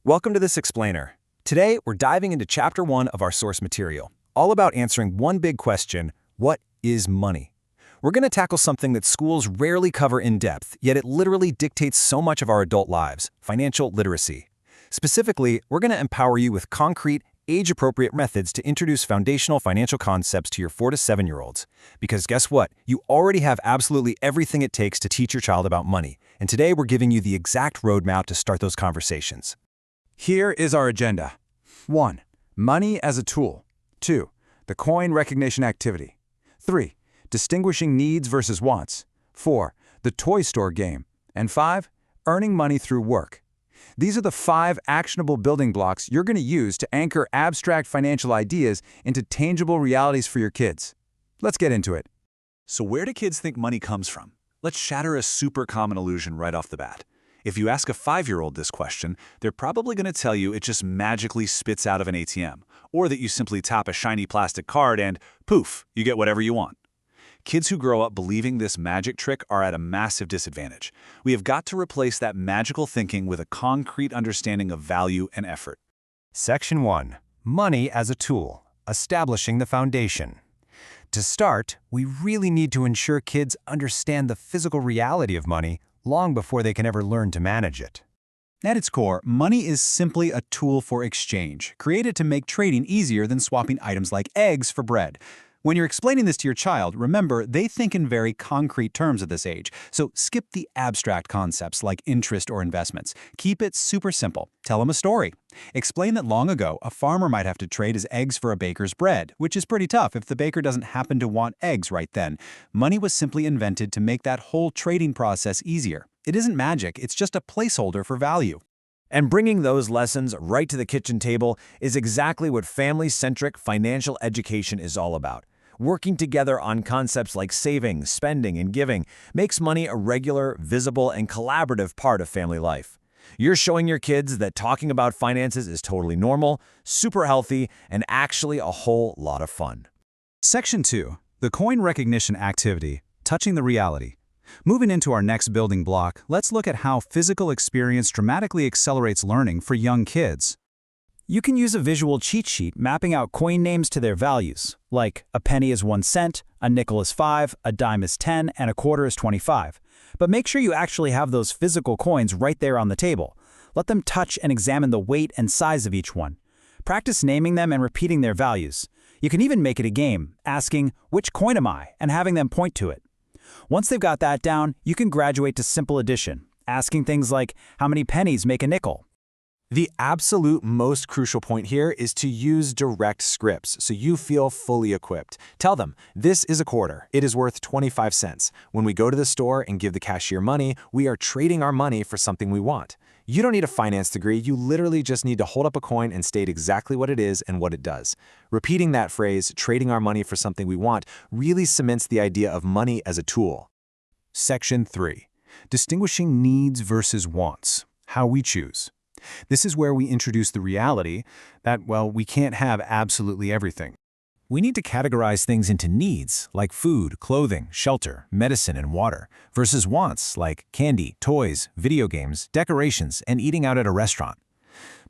Welcome to this explainer. Today, we're diving into Chapter 1 of our source material, all about answering one big question: what is money? We're going to tackle something that schools rarely cover in depth, yet it literally dictates so much of our adult lives: financial literacy. Specifically, we're going to empower you with concrete, age-appropriate methods to introduce foundational financial concepts to your 4 to 7-year-olds. Because guess what? You already have absolutely everything it takes to teach your child about money, and today we're giving you the exact roadmap to start those conversations. Here is our agenda. 1. Money as a tool. 2. The coin recognition activity. 3. Distinguishing needs versus wants. 4. The toy store game. And 5. Earning money through work. These are the 5 actionable building blocks you're going to use to anchor abstract financial ideas into tangible realities for your kids. Let's get into it. So where do kids think money comes from? Let's shatter a super common illusion right off the bat. If you ask a 5-year-old this question, they're probably going to tell you it just magically spits out of an ATM, or that you simply tap a shiny plastic card and, poof, you get whatever you want. Kids who grow up believing this magic trick are at a massive disadvantage. We have got to replace that magical thinking with a concrete understanding of value and effort. Section 1. Money as a tool. Establishing the foundation. To start, we really need to ensure kids understand the physical reality of money long before they can ever learn to manage it. At its core, money is simply a tool for exchange, created to make trading easier than swapping items like eggs for bread. When you're explaining this to your child, remember, they think in very concrete terms at this age, so skip the abstract concepts like interest or investments. Keep it super simple. Tell them a story. Explain that long ago, a farmer might have to trade his eggs for a baker's bread, which is pretty tough if the baker doesn't happen to want eggs right then. Money was simply invented to make that whole trading process easier. It isn't magic, it's just a placeholder for value. And bringing those lessons right to the kitchen table is exactly what family-centric financial education is all about. Working together on concepts like saving, spending, and giving makes money a regular, visible, and collaborative part of family life. You're showing your kids that talking about finances is totally normal, super healthy, and actually a whole lot of fun. Section 2. The coin recognition activity, touching the reality. Moving into our next building block, let's look at how physical experience dramatically accelerates learning for young kids. You can use a visual cheat sheet mapping out coin names to their values, like a penny is 1 cent, a nickel is 5, a dime is 10, and a quarter is 25. But make sure you actually have those physical coins right there on the table. Let them touch and examine the weight and size of each one. Practice naming them and repeating their values. You can even make it a game, asking, "Which coin am I?" and having them point to it. Once they've got that down, you can graduate to simple addition, asking things like, "How many pennies make a nickel?" The absolute most crucial point here is to use direct scripts so you feel fully equipped. Tell them, this is a quarter. It is worth 25 cents. When we go to the store and give the cashier money, we are trading our money for something we want. You don't need a finance degree. You literally just need to hold up a coin and state exactly what it is and what it does. Repeating that phrase, trading our money for something we want, really cements the idea of money as a tool. Section 3. Distinguishing needs versus wants. How we choose. This is where we introduce the reality that, well, we can't have absolutely everything. We need to categorize things into needs, like food, clothing, shelter, medicine, and water, versus wants, like candy, toys, video games, decorations, and eating out at a restaurant.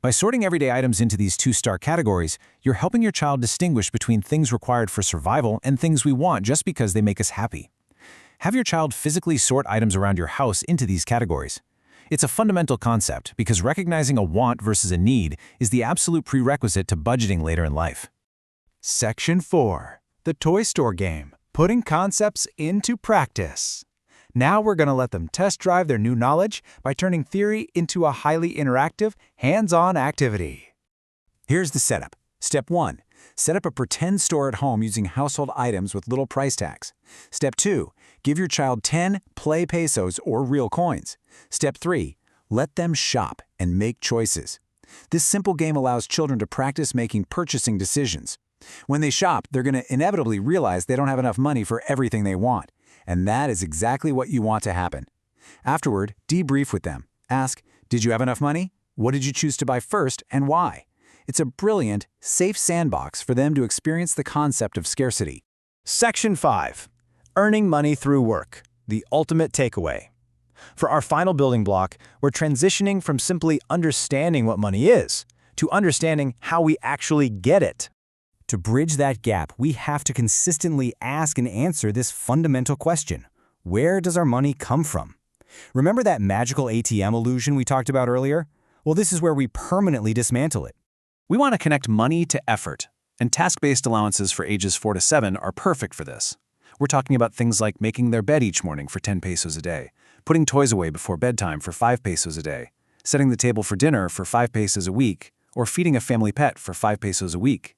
By sorting everyday items into these 2-star categories, you're helping your child distinguish between things required for survival and things we want just because they make us happy. Have your child physically sort items around your house into these categories. It's a fundamental concept because recognizing a want versus a need is the absolute prerequisite to budgeting later in life. Section 4. The toy store game, putting concepts into practice. Now we're going to let them test drive their new knowledge by turning theory into a highly interactive, hands-on activity. Here's the setup. Step 1. Set up a pretend store at home using household items with little price tags. Step 2. Give your child 10 play pesos or real coins. Step 3. Let them shop and make choices. This simple game allows children to practice making purchasing decisions. When they shop, they're going to inevitably realize they don't have enough money for everything they want. And that is exactly what you want to happen. Afterward, debrief with them. Ask, did you have enough money? What did you choose to buy first and why? It's a brilliant, safe sandbox for them to experience the concept of scarcity. Section 5. Earning money through work. The ultimate takeaway. For our final building block, we're transitioning from simply understanding what money is to understanding how we actually get it. To bridge that gap, we have to consistently ask and answer this fundamental question: where does our money come from? Remember that magical ATM illusion we talked about earlier? Well, this is where we permanently dismantle it. We want to connect money to effort, and task-based allowances for ages 4 to 7 are perfect for this. We're talking about things like making their bed each morning for 10 pesos a day, putting toys away before bedtime for 5 pesos a day, setting the table for dinner for 5 pesos a week, or feeding a family pet for 5 pesos a week.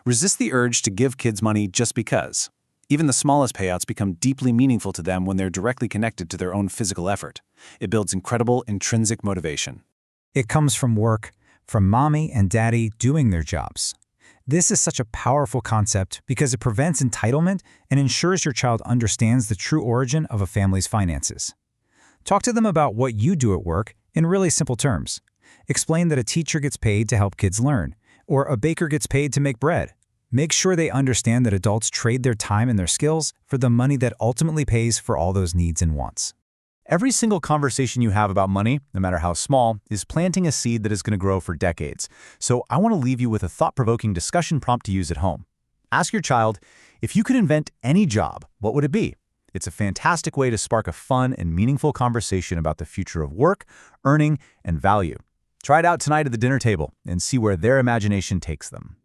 Resist the urge to give kids money just because. Even the smallest payouts become deeply meaningful to them when they're directly connected to their own physical effort. It builds incredible intrinsic motivation. It comes from work, from mommy and daddy doing their jobs. This is such a powerful concept because it prevents entitlement and ensures your child understands the true origin of a family's finances. Talk to them about what you do at work in really simple terms. Explain that a teacher gets paid to help kids learn, or a baker gets paid to make bread. Make sure they understand that adults trade their time and their skills for the money that ultimately pays for all those needs and wants. Every single conversation you have about money, no matter how small, is planting a seed that is going to grow for decades. So I want to leave you with a thought-provoking discussion prompt to use at home. Ask your child, if you could invent any job, what would it be? It's a fantastic way to spark a fun and meaningful conversation about the future of work, earning, and value. Try it out tonight at the dinner table and see where their imagination takes them.